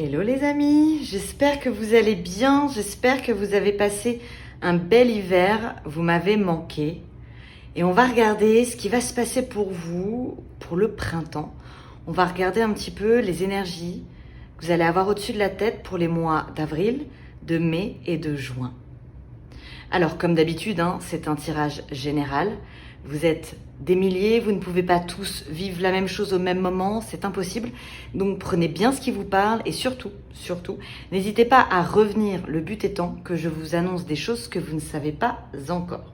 Hello les amis, j'espère que vous allez bien, j'espère que vous avez passé un bel hiver, vous m'avez manqué. Et on va regarder ce qui va se passer pour vous pour le printemps. On va regarder un petit peu les énergies que vous allez avoir au-dessus de la tête pour les mois d'avril, de mai et de juin. Alors comme d'habitude, c'est un tirage général. Vous êtes des milliers, vous ne pouvez pas tous vivre la même chose au même moment, c'est impossible. Donc prenez bien ce qui vous parle et surtout, n'hésitez pas à revenir, le but étant que je vous annonce des choses que vous ne savez pas encore.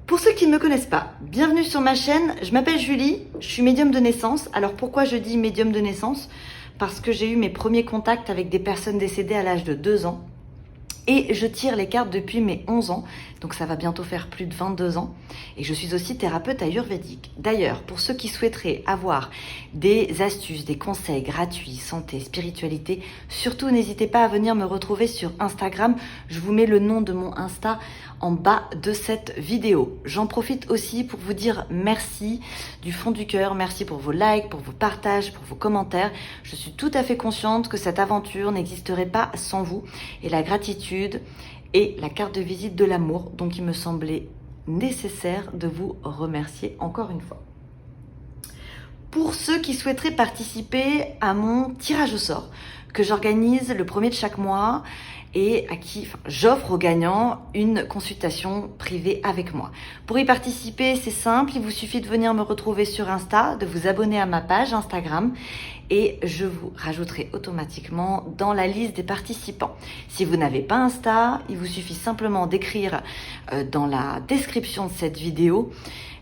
Pour ceux qui ne me connaissent pas, bienvenue sur ma chaîne, je m'appelle Julie, je suis médium de naissance. Alors pourquoi je dis médium de naissance? Parce que j'ai eu mes premiers contacts avec des personnes décédées à l'âge de 2 ans. Et je tire les cartes depuis mes 11 ans, donc ça va bientôt faire plus de 22 ans. Et je suis aussi thérapeute ayurvédique. D'ailleurs, pour ceux qui souhaiteraient avoir des astuces, des conseils gratuits, santé, spiritualité, surtout n'hésitez pas à venir me retrouver sur Instagram. Je vous mets le nom de mon Insta en bas de cette vidéo. J'en profite aussi pour vous dire merci du fond du cœur. Merci pour vos likes, pour vos partages, pour vos commentaires. Je suis tout à fait consciente que cette aventure n'existerait pas sans vous. Et la gratitude est la carte de visite de l'amour. Donc il me semblait nécessaire de vous remercier encore une fois. Pour ceux qui souhaiteraient participer à mon tirage au sort que j'organise le premier de chaque mois et à qui j'offre aux gagnants une consultation privée avec moi. Pour y participer, c'est simple, il vous suffit de venir me retrouver sur Insta, de vous abonner à ma page Instagram et je vous rajouterai automatiquement dans la liste des participants. Si vous n'avez pas Insta, il vous suffit simplement d'écrire dans la description de cette vidéo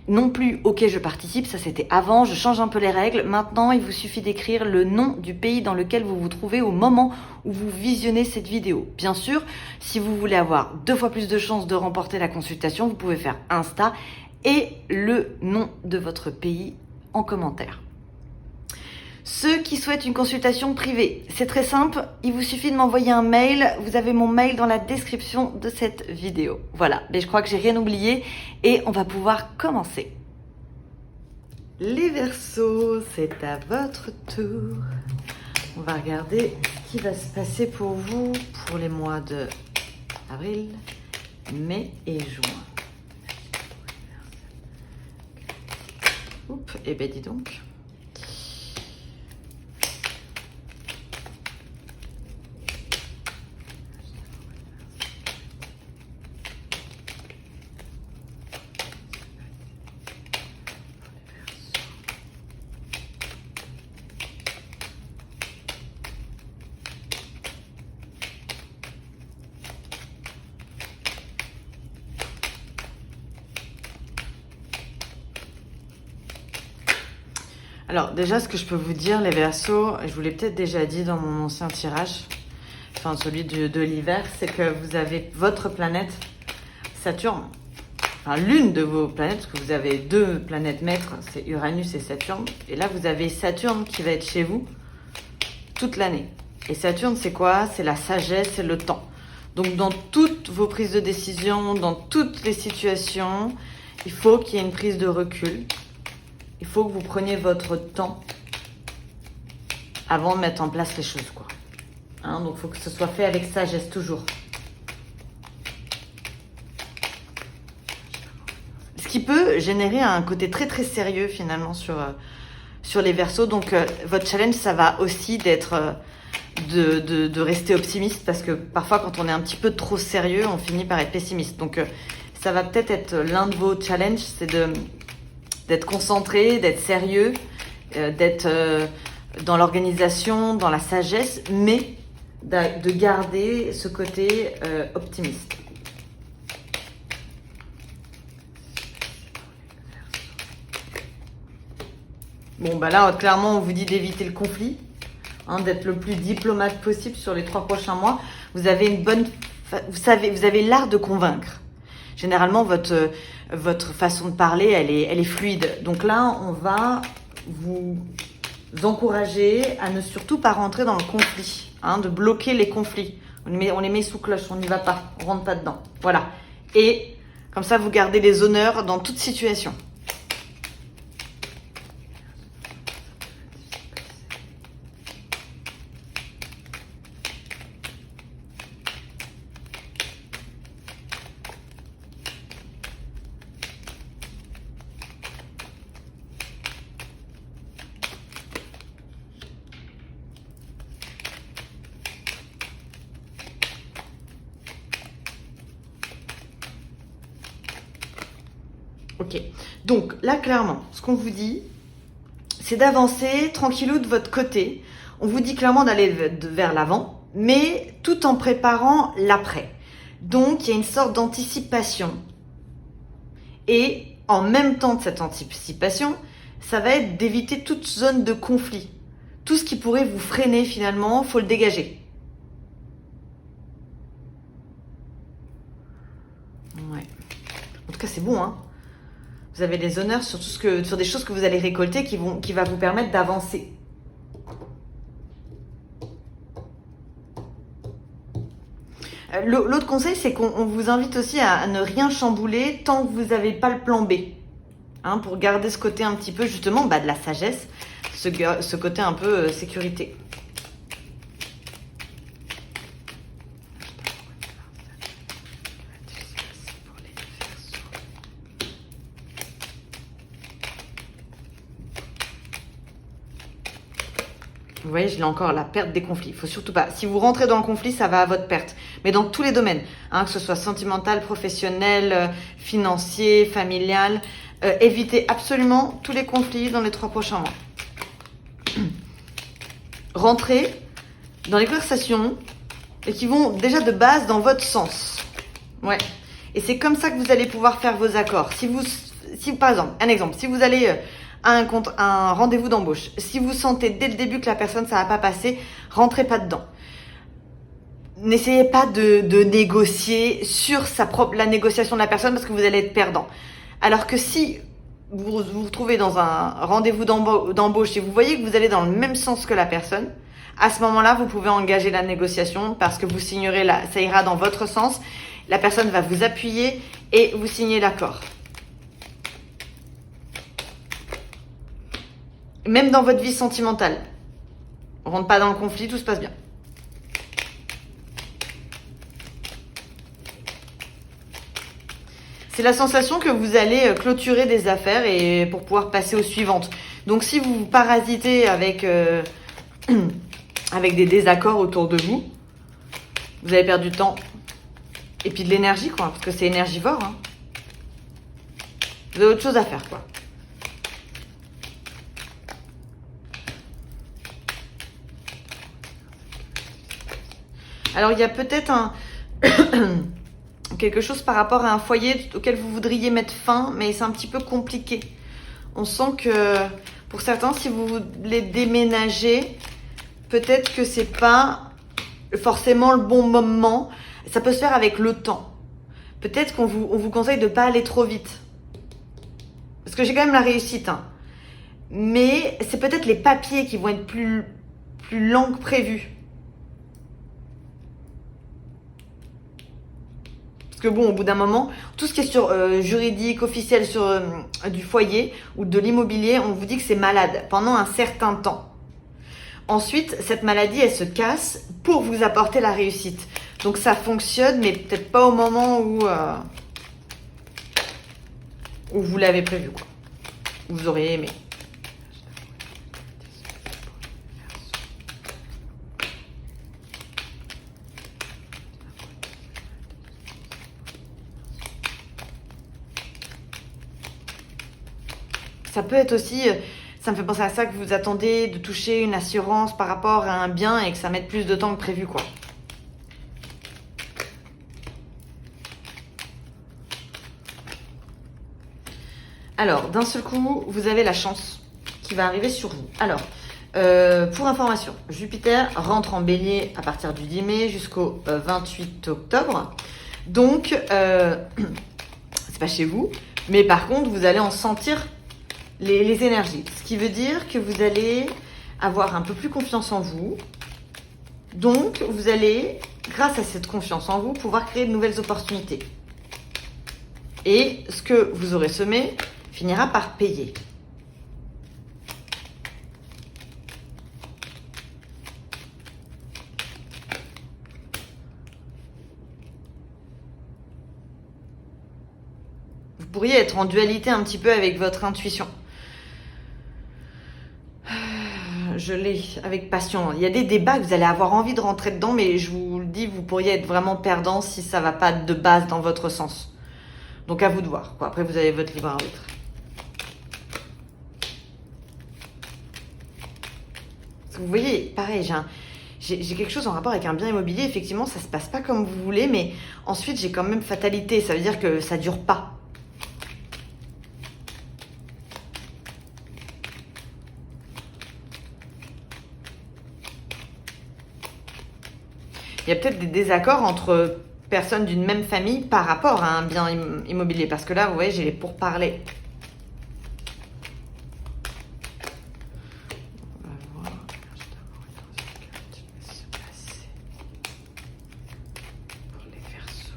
non plus, ok, je participe, ça c'était avant, je change un peu les règles. Maintenant, il vous suffit d'écrire le nom du pays dans lequel vous vous trouvez au moment où vous visionnez cette vidéo. Bien sûr, si vous voulez avoir 2 fois plus de chances de remporter la consultation, vous pouvez faire Insta et le nom de votre pays en commentaire. Ceux qui souhaitent une consultation privée, c'est très simple, il vous suffit de m'envoyer un mail, vous avez mon mail dans la description de cette vidéo. Voilà, mais je crois que j'ai rien oublié et on va pouvoir commencer. Les Verseaux, c'est à votre tour. On va regarder ce qui va se passer pour vous pour les mois de avril, mai et juin. Oups, et ben dis donc. Alors déjà, ce que je peux vous dire, les Verseaux, je vous l'ai peut-être déjà dit dans mon ancien tirage, enfin celui de l'hiver, c'est que vous avez votre planète Saturne, enfin l'une de vos planètes, parce que vous avez 2 planètes maîtres, c'est Uranus et Saturne, et là vous avez Saturne qui va être chez vous toute l'année. Et Saturne, c'est quoi? C'est la sagesse, c'est le temps. Donc dans toutes vos prises de décision, dans toutes les situations, il faut qu'il y ait une prise de recul. Il faut que vous preniez votre temps avant de mettre en place les choses, quoi. Donc, il faut que ce soit fait avec sagesse, toujours. Ce qui peut générer un côté très, très sérieux, finalement, sur les Verseaux. Donc, votre challenge, ça va aussi d'être... de rester optimiste, parce que parfois, quand on est un petit peu trop sérieux, on finit par être pessimiste. Donc, ça va peut-être être l'un de vos challenges, c'est d'être concentré, d'être sérieux, d'être dans l'organisation, dans la sagesse, mais de garder ce côté optimiste. Bon, bah là, clairement, on vous dit d'éviter le conflit, d'être le plus diplomate possible sur les 3 prochains mois. Vous avez vous avez l'art de convaincre. Généralement, votre façon de parler, elle est fluide. Donc là, on va vous encourager à ne surtout pas rentrer dans le conflit, de bloquer les conflits. On les met sous cloche, on n'y va pas, on rentre pas dedans. Voilà. Et comme ça, vous gardez les honneurs dans toute situation. Ok. Donc là, clairement, ce qu'on vous dit, c'est d'avancer tranquillou de votre côté. On vous dit clairement d'aller vers l'avant, mais tout en préparant l'après. Donc, il y a une sorte d'anticipation. Et en même temps de cette anticipation, ça va être d'éviter toute zone de conflit. Tout ce qui pourrait vous freiner finalement, faut le dégager. Ouais. En tout cas, c'est bon, hein. Vous avez des honneurs sur sur des choses que vous allez récolter qui va vous permettre d'avancer. L'autre conseil, c'est qu'on vous invite aussi à ne rien chambouler tant que vous n'avez pas le plan B. Hein, pour garder ce côté un petit peu justement de la sagesse, ce côté un peu sécurité. Vous voyez, je l'ai encore, la perte des conflits. Il faut surtout pas. Si vous rentrez dans le conflit, ça va à votre perte. Mais dans tous les domaines, hein, que ce soit sentimental, professionnel, financier, familial, évitez absolument tous les conflits dans les 3 prochains mois. Rentrez dans les conversations et qui vont déjà de base dans votre sens. Ouais. Et c'est comme ça que vous allez pouvoir faire vos accords. Si par exemple, un exemple, si vous allez à un rendez-vous d'embauche, si vous sentez dès le début que la personne ça va pas passer, rentrez pas dedans. N'essayez pas de négocier sur la négociation de la personne parce que vous allez être perdant. Alors que si vous vous retrouvez dans un rendez-vous d'embauche et vous voyez que vous allez dans le même sens que la personne, à ce moment-là, vous pouvez engager la négociation parce que vous signerez ça ira dans votre sens. La personne va vous appuyer et vous signez l'accord. Même dans votre vie sentimentale. On rentre pas dans le conflit, tout se passe bien. C'est la sensation que vous allez clôturer des affaires et pour pouvoir passer aux suivantes. Donc si vous vous parasitez avec, avec des désaccords autour de vous, vous allez perdre du temps. Et puis de l'énergie, quoi, parce que c'est énergivore. Hein. Vous avez autre chose à faire, quoi. Alors, il y a peut-être quelque chose par rapport à un foyer auquel vous voudriez mettre fin, mais c'est un petit peu compliqué. On sent que, pour certains, si vous voulez déménager, peut-être que c'est pas forcément le bon moment. Ça peut se faire avec le temps. Peut-être on vous conseille de pas aller trop vite. Parce que j'ai quand même la réussite. Hein. Mais c'est peut-être les papiers qui vont être plus lents que prévu. Parce que bon, au bout d'un moment, tout ce qui est sur juridique, officiel, sur du foyer ou de l'immobilier, on vous dit que c'est malade pendant un certain temps. Ensuite, cette maladie, elle se casse pour vous apporter la réussite. Donc ça fonctionne, mais peut-être pas au moment où vous l'avez prévu, quoi. Vous auriez aimé. Ça peut être aussi, ça me fait penser à ça, que vous attendez de toucher une assurance par rapport à un bien et que ça mette plus de temps que prévu, quoi. Alors, d'un seul coup, vous avez la chance qui va arriver sur vous. Alors, pour information, Jupiter rentre en bélier à partir du 10 mai jusqu'au 28 octobre. Donc, c'est pas chez vous, mais par contre, vous allez en sentir les énergies. Ce qui veut dire que vous allez avoir un peu plus confiance en vous. Donc, vous allez, grâce à cette confiance en vous, pouvoir créer de nouvelles opportunités. Et ce que vous aurez semé finira par payer. Vous pourriez être en dualité un petit peu avec votre intuition. Je l'ai avec passion. Il y a des débats que vous allez avoir envie de rentrer dedans, mais je vous le dis, vous pourriez être vraiment perdant si ça va pas de base dans votre sens. Donc à vous de voir, quoi. Après, vous avez votre libre arbitre. Vous voyez, pareil, j'ai quelque chose en rapport avec un bien immobilier. Effectivement, ça se passe pas comme vous voulez, mais ensuite, j'ai quand même fatalité. Ça veut dire que ça dure pas. Il y a peut-être des désaccords entre personnes d'une même famille par rapport à un bien immobilier. Parce que là, vous voyez, j'ai les pourparlers. On va voir ce qui va se passer pour les Verseaux.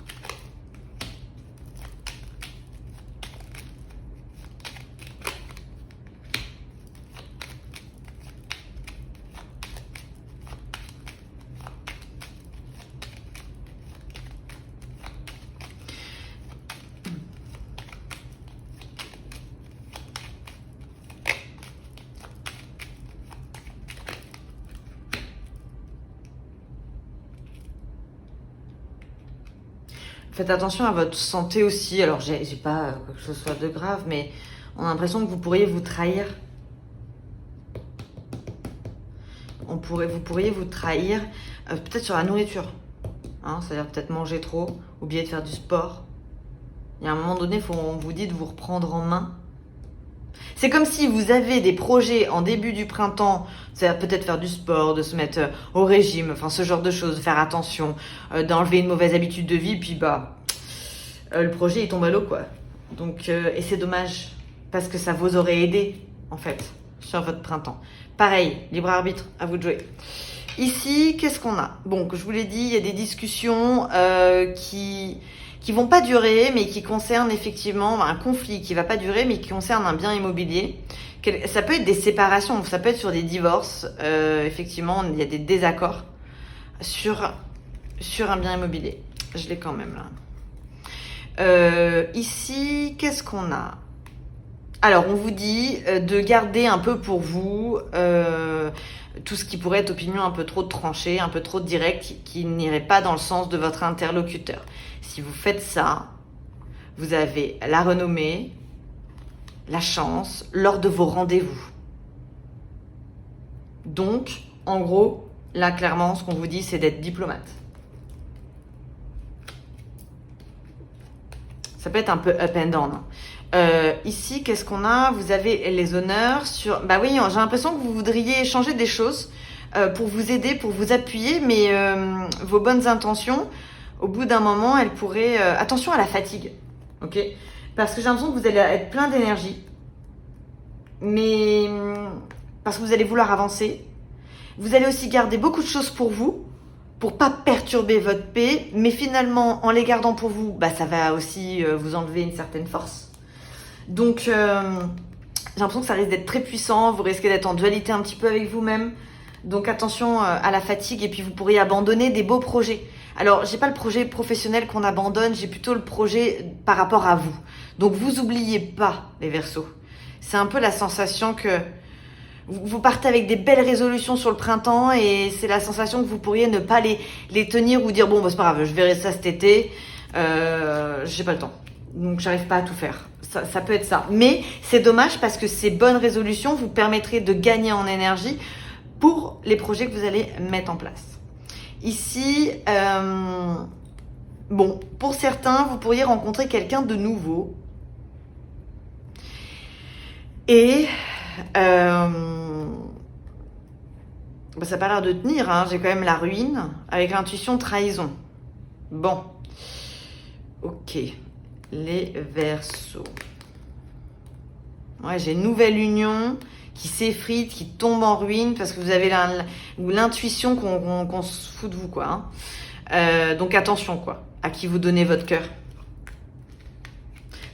Faites attention à votre santé aussi. Alors, j'ai pas que ce soit de grave, mais on a l'impression que vous pourriez vous trahir. Vous pourriez vous trahir peut-être sur la nourriture. Hein, c'est-à-dire peut-être manger trop, oublier de faire du sport. Il y a un moment donné, on vous dit de vous reprendre en main. C'est comme si vous avez des projets en début du printemps, c'est-à-dire peut-être faire du sport, de se mettre au régime, enfin ce genre de choses, faire attention, d'enlever une mauvaise habitude de vie, puis le projet il tombe à l'eau quoi. Donc et c'est dommage parce que ça vous aurait aidé en fait sur votre printemps. Pareil, libre arbitre, à vous de jouer. Ici, qu'est-ce qu'on a? Bon, que je vous l'ai dit, il y a des discussions qui vont pas durer, mais qui concernent effectivement un conflit qui va pas durer, mais qui concerne un bien immobilier. Ça peut être des séparations, ça peut être sur des divorces. Effectivement, il y a des désaccords sur un bien immobilier. Je l'ai quand même là. Ici, qu'est-ce qu'on a? Alors, on vous dit de garder un peu pour vous tout ce qui pourrait être opinion un peu trop tranchée, un peu trop directe, qui n'irait pas dans le sens de votre interlocuteur. Si vous faites ça, vous avez la renommée, la chance lors de vos rendez-vous. Donc, en gros, là, clairement, ce qu'on vous dit, c'est d'être diplomate. Ça peut être un peu up and down. Ici, qu'est-ce qu'on a? Vous avez les honneurs sur... Bah oui, j'ai l'impression que vous voudriez changer des choses pour vous aider, pour vous appuyer, mais vos bonnes intentions, au bout d'un moment, elles pourraient... attention à la fatigue, ok? Parce que j'ai l'impression que vous allez être plein d'énergie, mais parce que vous allez vouloir avancer. Vous allez aussi garder beaucoup de choses pour vous, pour pas perturber votre paix, mais finalement, en les gardant pour vous, bah, ça va aussi vous enlever une certaine force. Donc, j'ai l'impression que ça risque d'être très puissant. Vous risquez d'être en dualité un petit peu avec vous-même. Donc, attention à la fatigue. Et puis, vous pourriez abandonner des beaux projets. Alors, j'ai pas le projet professionnel qu'on abandonne. J'ai plutôt le projet par rapport à vous. Donc, vous oubliez pas les Verseaux. C'est un peu la sensation que vous partez avec des belles résolutions sur le printemps et c'est la sensation que vous pourriez ne pas les tenir ou dire bon, bah, c'est pas grave, je verrai ça cet été. J'ai pas le temps. Donc, j'arrive pas à tout faire. Ça peut être ça. Mais c'est dommage parce que ces bonnes résolutions vous permettraient de gagner en énergie pour les projets que vous allez mettre en place. Ici, bon, pour certains, vous pourriez rencontrer quelqu'un de nouveau. Et bah, ça n'a pas l'air de tenir. Hein. J'ai quand même la ruine avec l'intuition trahison. Bon. Ok. Les Verseaux. Ouais, j'ai une nouvelle union qui s'effrite, qui tombe en ruine parce que vous avez l'intuition qu'on se fout de vous, quoi. Hein. Donc attention, quoi, à qui vous donnez votre cœur.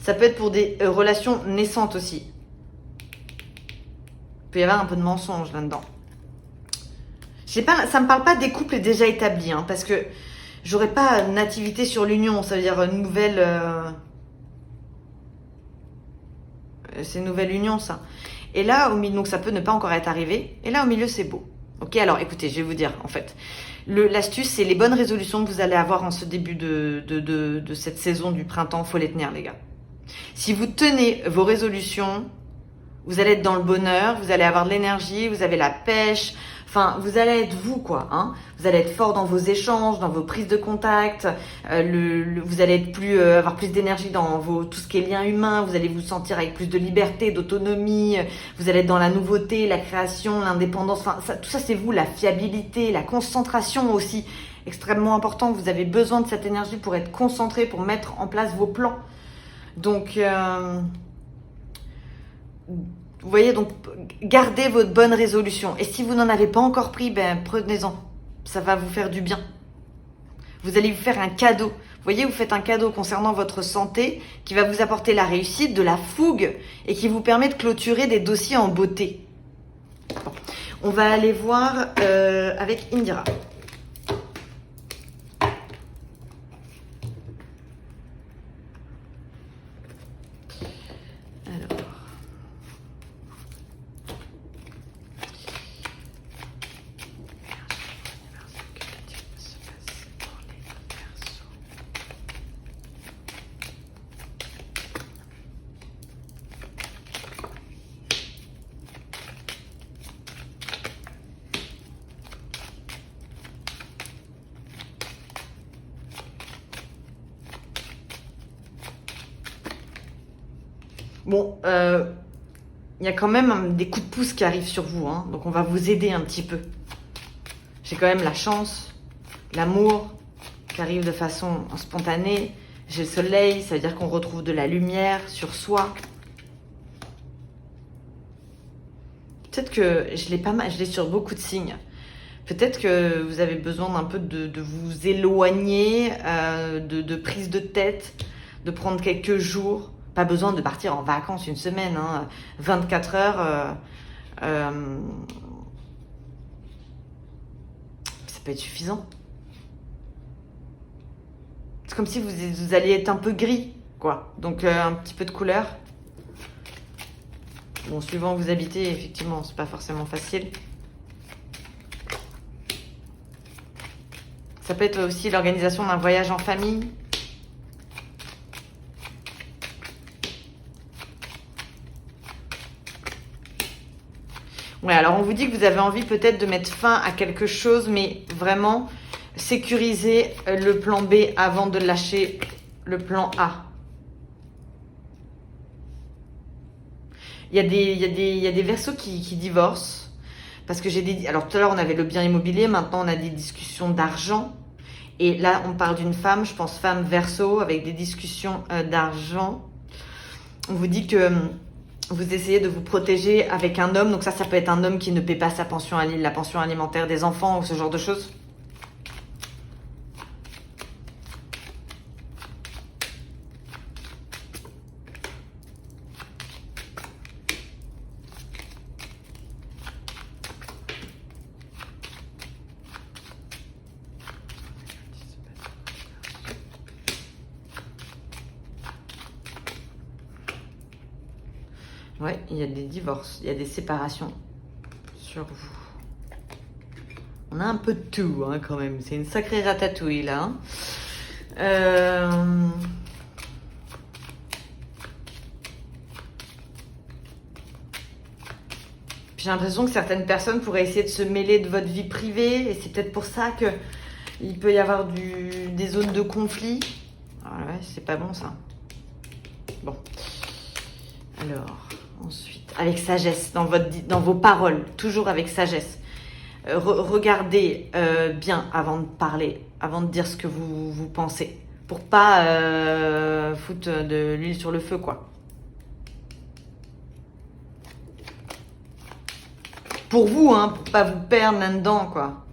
Ça peut être pour des relations naissantes aussi. Il peut y avoir un peu de mensonge là-dedans. Ça me parle pas des couples déjà établis, hein, parce que j'aurais pas nativité sur l'union, ça veut dire une nouvelle... c'est une nouvelle union, ça. Et là, au milieu, donc ça peut ne pas encore être arrivé. Et là, au milieu, c'est beau. Ok, alors écoutez, je vais vous dire en fait. L'astuce, c'est les bonnes résolutions que vous allez avoir en ce début de cette saison du printemps. Faut les tenir, les gars. Si vous tenez vos résolutions, vous allez être dans le bonheur, vous allez avoir de l'énergie, vous avez la pêche, enfin, vous allez être vous, quoi. Hein. Vous allez être fort dans vos échanges, dans vos prises de contact, vous allez être avoir plus d'énergie dans tout ce qui est lien humain, vous allez vous sentir avec plus de liberté, d'autonomie, vous allez être dans la nouveauté, la création, l'indépendance, enfin, tout ça c'est vous, la fiabilité, la concentration aussi, extrêmement important. Vous avez besoin de cette énergie pour être concentré, pour mettre en place vos plans. Donc, vous voyez, donc gardez votre bonne résolution. Et si vous n'en avez pas encore pris, prenez-en. Ça va vous faire du bien. Vous allez vous faire un cadeau. Vous voyez, vous faites un cadeau concernant votre santé qui va vous apporter la réussite, de la fougue et qui vous permet de clôturer des dossiers en beauté. Bon. On va aller voir avec Indira. Bon, il y a quand même des coups de pouce qui arrivent sur vous, hein, donc on va vous aider un petit peu. J'ai quand même la chance, l'amour qui arrive de façon spontanée. J'ai le soleil, ça veut dire qu'on retrouve de la lumière sur soi. Peut-être que je l'ai sur beaucoup de signes. Peut-être que vous avez besoin d'un peu de vous éloigner, de prise de tête, de prendre quelques jours. Pas besoin de partir en vacances une semaine, hein, 24 heures. Ça peut être suffisant. C'est comme si vous alliez être un peu gris, quoi. Donc un petit peu de couleur. Bon, suivant où vous habitez, effectivement, c'est pas forcément facile. Ça peut être aussi l'organisation d'un voyage en famille. Ouais, alors on vous dit que vous avez envie peut-être de mettre fin à quelque chose, mais vraiment sécuriser le plan B avant de lâcher le plan A. Il y a des Verseaux qui divorcent. Parce que alors tout à l'heure on avait le bien immobilier, maintenant on a des discussions d'argent. Et là on parle d'une femme, je pense femme Verseau, avec des discussions d'argent. On vous dit que vous essayez de vous protéger avec un homme. Donc ça peut être un homme qui ne paie pas sa pension, la pension alimentaire des enfants ou ce genre de choses. Ouais, il y a des divorces, il y a des séparations sur vous. On a un peu de tout, hein, quand même. C'est une sacrée ratatouille, là. J'ai l'impression que certaines personnes pourraient essayer de se mêler de votre vie privée. Et c'est peut-être pour ça qu'il peut y avoir des zones de conflit. Ah ouais, c'est pas bon, ça. Bon. Alors... Ensuite, avec sagesse, dans vos paroles, toujours avec sagesse. Regardez bien avant de parler, avant de dire ce que vous pensez, pour pas foutre de l'huile sur le feu, quoi. Pour vous, hein, pour pas vous perdre là-dedans, quoi.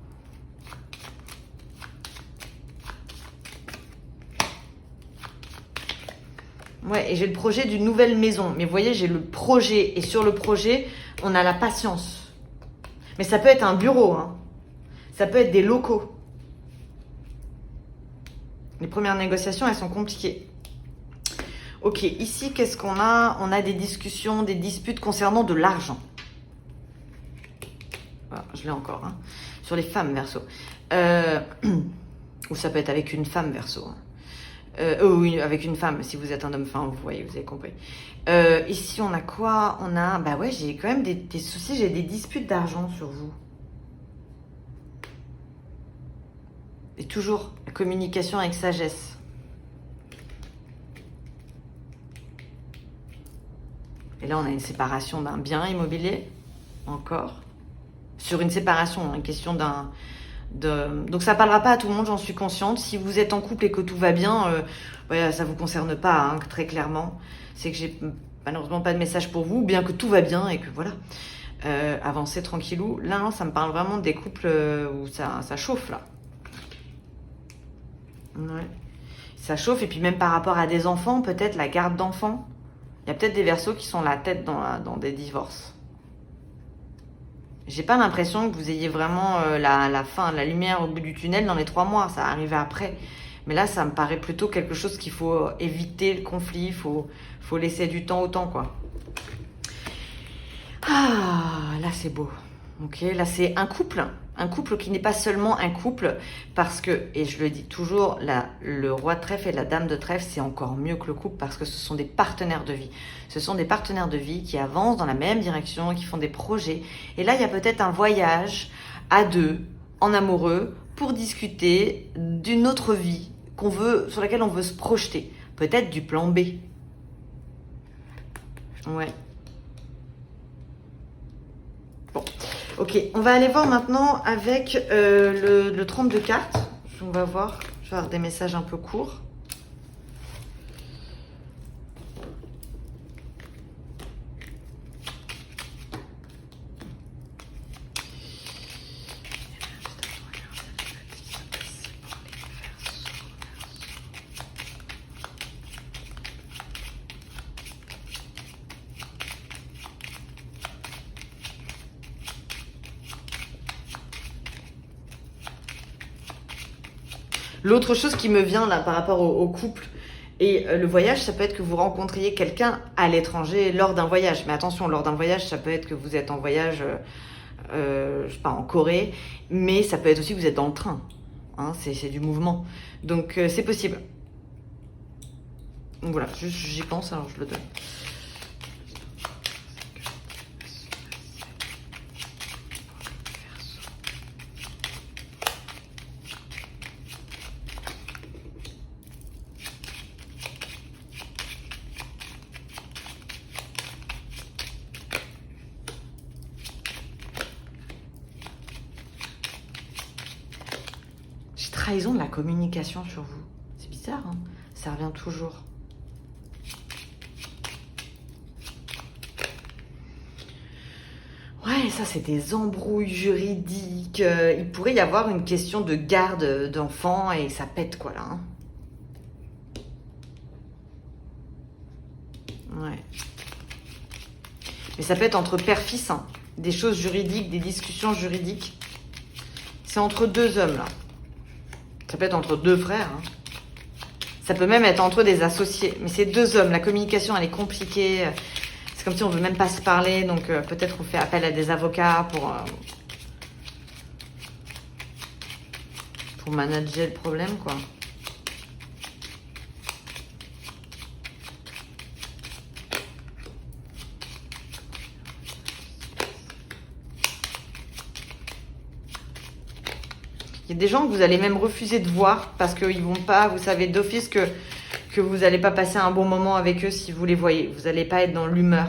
Ouais, et j'ai le projet d'une nouvelle maison. Mais vous voyez, j'ai le projet. Et sur le projet, on a la patience. Mais ça peut être un bureau. Hein. Ça peut être des locaux. Les premières négociations, elles sont compliquées. Ok, ici, qu'est-ce qu'on a? On a des discussions, des disputes concernant de l'argent. Voilà, je l'ai encore, hein. Sur les femmes Verseau. Ou ça peut être avec une femme Verseau. Oui, avec une femme, si vous êtes un homme, enfin, vous voyez, vous avez compris. Ici, on a quoi? On a, bah ouais, j'ai quand même des soucis, j'ai des disputes d'argent sur vous. Et toujours, la communication avec sagesse. Et là, on a une séparation d'un bien immobilier, encore. Sur une séparation, une question d'un... Donc ça parlera pas à tout le monde, j'en suis consciente. Si vous êtes en couple et que tout va bien, ouais, ça vous concerne pas, hein, très clairement. C'est que j'ai malheureusement pas de message pour vous, bien que tout va bien et que voilà, avancez tranquillou. Là, non, ça me parle vraiment des couples où ça chauffe, là. Ouais. Ça chauffe, et puis même par rapport à des enfants, peut-être la garde d'enfants. Il y a peut-être des Verseaux qui sont la tête dans des divorces. J'ai pas l'impression que vous ayez vraiment la fin, la lumière au bout du tunnel dans les 3 mois. Ça arrive après. Mais là, ça me paraît plutôt quelque chose qu'il faut éviter le conflit. Il faut laisser du temps au temps, quoi. Ah, là, c'est beau. Ok, là, c'est un couple. Un couple qui n'est pas seulement un couple, parce que, et je le dis toujours, le roi de trèfle et la dame de trèfle, c'est encore mieux que le couple, parce que ce sont des partenaires de vie. Ce sont des partenaires de vie qui avancent dans la même direction, qui font des projets. Et là, il y a peut-être un voyage à deux, en amoureux, pour discuter d'une autre vie sur laquelle on veut se projeter. Peut-être du plan B. Ouais. Bon. Ok, on va aller voir maintenant avec le 30 de cartes. On va voir, je vais avoir des messages un peu courts. L'autre chose qui me vient là par rapport au couple et le voyage, ça peut être que vous rencontriez quelqu'un à l'étranger lors d'un voyage. Mais attention, lors d'un voyage, ça peut être que vous êtes en voyage, je sais pas, en Corée, mais ça peut être aussi que vous êtes dans le train. Hein, c'est du mouvement. Donc c'est possible. Donc voilà, j'y pense, alors je le donne. Trahison de la communication sur vous. C'est bizarre, hein, ça revient toujours. Ouais, ça c'est des embrouilles juridiques. Il pourrait y avoir une question de garde d'enfants et ça pète quoi là. Hein. Ouais. Mais ça peut être entre père-fils, hein, des choses juridiques, des discussions juridiques. C'est entre deux hommes là. Ça peut être entre deux frères. Hein. Ça peut même être entre des associés. Mais c'est deux hommes. La communication, elle est compliquée. C'est comme si on ne veut même pas se parler. Donc peut-être on fait appel à des avocats pour manager le problème, quoi. Il y a des gens que vous allez même refuser de voir parce qu'ils vont pas, vous savez d'office que vous n'allez pas passer un bon moment avec eux si vous les voyez. Vous n'allez pas être dans l'humeur.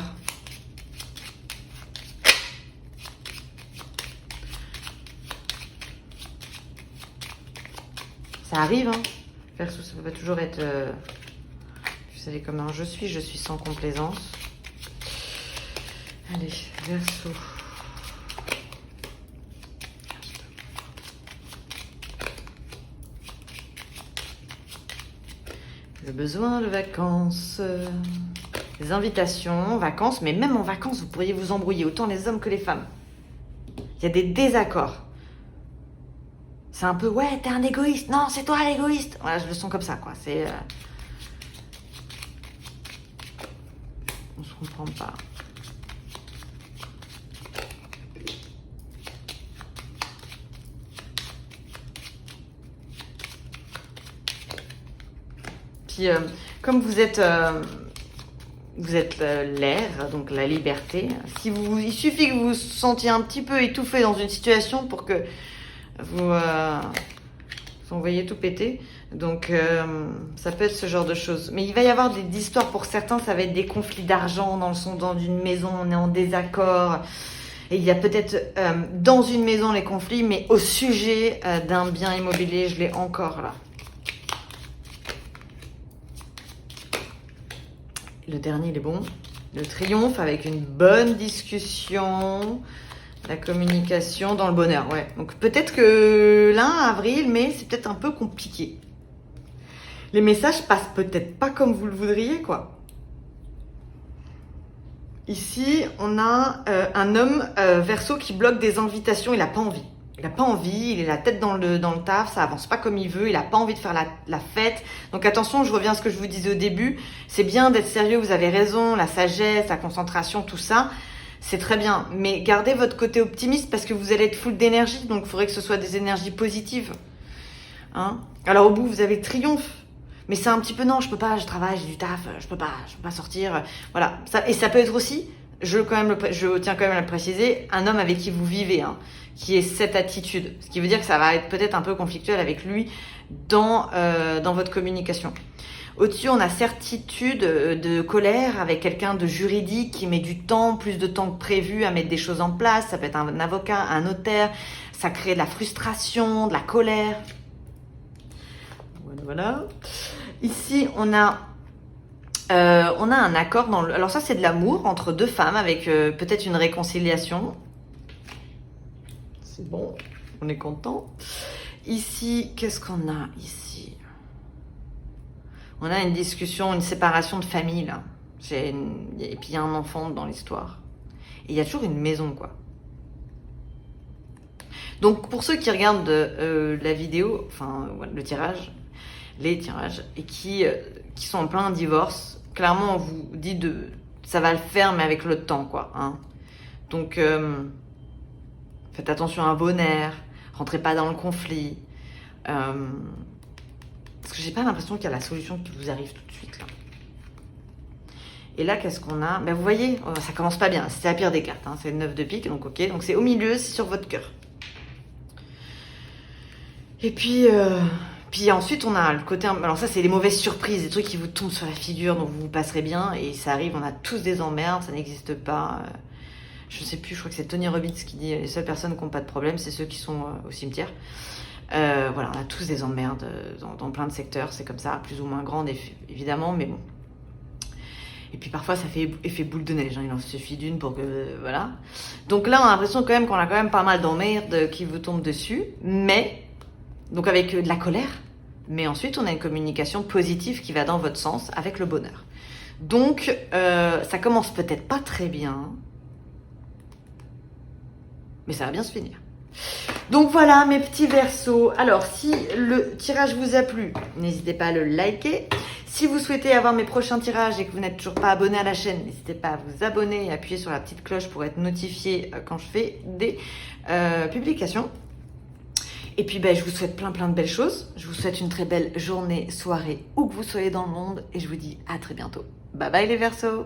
Ça arrive, hein. Verseau, ça va toujours être... vous savez comment je suis sans complaisance. Allez, Verseau. Le besoin de vacances, des invitations, vacances, mais même en vacances, vous pourriez vous embrouiller, autant les hommes que les femmes. Il y a des désaccords. C'est un peu, ouais, t'es un égoïste. Non, c'est toi l'égoïste. Voilà, je le sens comme ça, quoi. C'est... on se comprend pas. puis, comme vous êtes l'air, donc la liberté, il suffit que vous vous sentiez un petit peu étouffé dans une situation pour que vous envoyez tout péter. Donc, ça peut être ce genre de choses. Mais il va y avoir des histoires pour certains, ça va être des conflits d'argent dans une maison, on est en désaccord. Et il y a peut-être dans une maison les conflits, mais au sujet d'un bien immobilier, je l'ai encore là. Le dernier, il est bon. Le triomphe avec une bonne discussion, la communication dans le bonheur. Ouais. Donc peut-être que là, avril, mai, c'est peut-être un peu compliqué. Les messages passent peut-être pas comme vous le voudriez, quoi. Ici, on a un homme Verseau qui bloque des invitations. Il n'a pas envie. Il n'a pas envie, il est la tête dans le taf, ça avance pas comme il veut, il n'a pas envie de faire la fête. Donc attention, je reviens à ce que je vous disais au début, c'est bien d'être sérieux, vous avez raison, la sagesse, la concentration, tout ça, c'est très bien. Mais gardez votre côté optimiste parce que vous allez être full d'énergie, donc il faudrait que ce soit des énergies positives. Hein? Alors au bout, vous avez le triomphe. Mais c'est un petit peu non, je peux pas, je travaille, j'ai du taf, je peux pas sortir. Voilà. Et ça peut être aussi, je tiens quand même à le préciser, un homme avec qui vous vivez, hein, qui ait cette attitude. Ce qui veut dire que ça va être peut-être un peu conflictuel avec lui dans votre communication. Au-dessus, on a certitude de colère avec quelqu'un de juridique qui met du temps, plus de temps que prévu à mettre des choses en place. Ça peut être un avocat, un notaire. Ça crée de la frustration, de la colère. Voilà. Ici, on a un accord alors ça, c'est de l'amour entre deux femmes avec peut-être une réconciliation. C'est bon, on est content. Ici, qu'est-ce qu'on a ici? On a une discussion, une séparation de famille, là. Et puis, il y a un enfant dans l'histoire. Et il y a toujours une maison, quoi. Donc, pour ceux qui regardent la vidéo, enfin, le tirage, les tirages, et qui sont en plein divorce, clairement, on vous dit ça va le faire, mais avec le temps, quoi. Hein. Donc, faites attention à vos nerfs, rentrez pas dans le conflit. Parce que j'ai pas l'impression qu'il y a la solution qui vous arrive tout de suite, là. Et là, qu'est-ce qu'on a? Ben, vous voyez, ça commence pas bien. C'est la pire des cartes. Hein. C'est le 9 de pique, donc ok. Donc c'est au milieu, c'est sur votre cœur. Et puis ensuite, on a le côté... Alors ça, c'est les mauvaises surprises, des trucs qui vous tombent sur la figure, dont vous passerez bien. Et ça arrive, on a tous des emmerdes, ça n'existe pas. Je sais plus, je crois que c'est Tony Robbins qui dit les seules personnes qui n'ont pas de problème, c'est ceux qui sont au cimetière. Voilà, on a tous des emmerdes dans plein de secteurs, c'est comme ça, plus ou moins grandes évidemment, mais bon. Et puis parfois ça fait effet boule de neige, hein, il en suffit d'une pour que... voilà. Donc là on a l'impression quand même qu'on a quand même pas mal d'emmerdes qui vous tombent dessus, mais... Donc avec de la colère, mais ensuite on a une communication positive qui va dans votre sens avec le bonheur. Donc ça commence peut-être pas très bien, mais ça va bien se finir. Donc voilà mes petits Verseaux. Alors si le tirage vous a plu, n'hésitez pas à le liker. Si vous souhaitez avoir mes prochains tirages et que vous n'êtes toujours pas abonné à la chaîne, n'hésitez pas à vous abonner et appuyer sur la petite cloche pour être notifié quand je fais des publications. Et puis je vous souhaite plein de belles choses. Je vous souhaite une très belle journée, soirée, où que vous soyez dans le monde. Et je vous dis à très bientôt. Bye bye les Verseaux.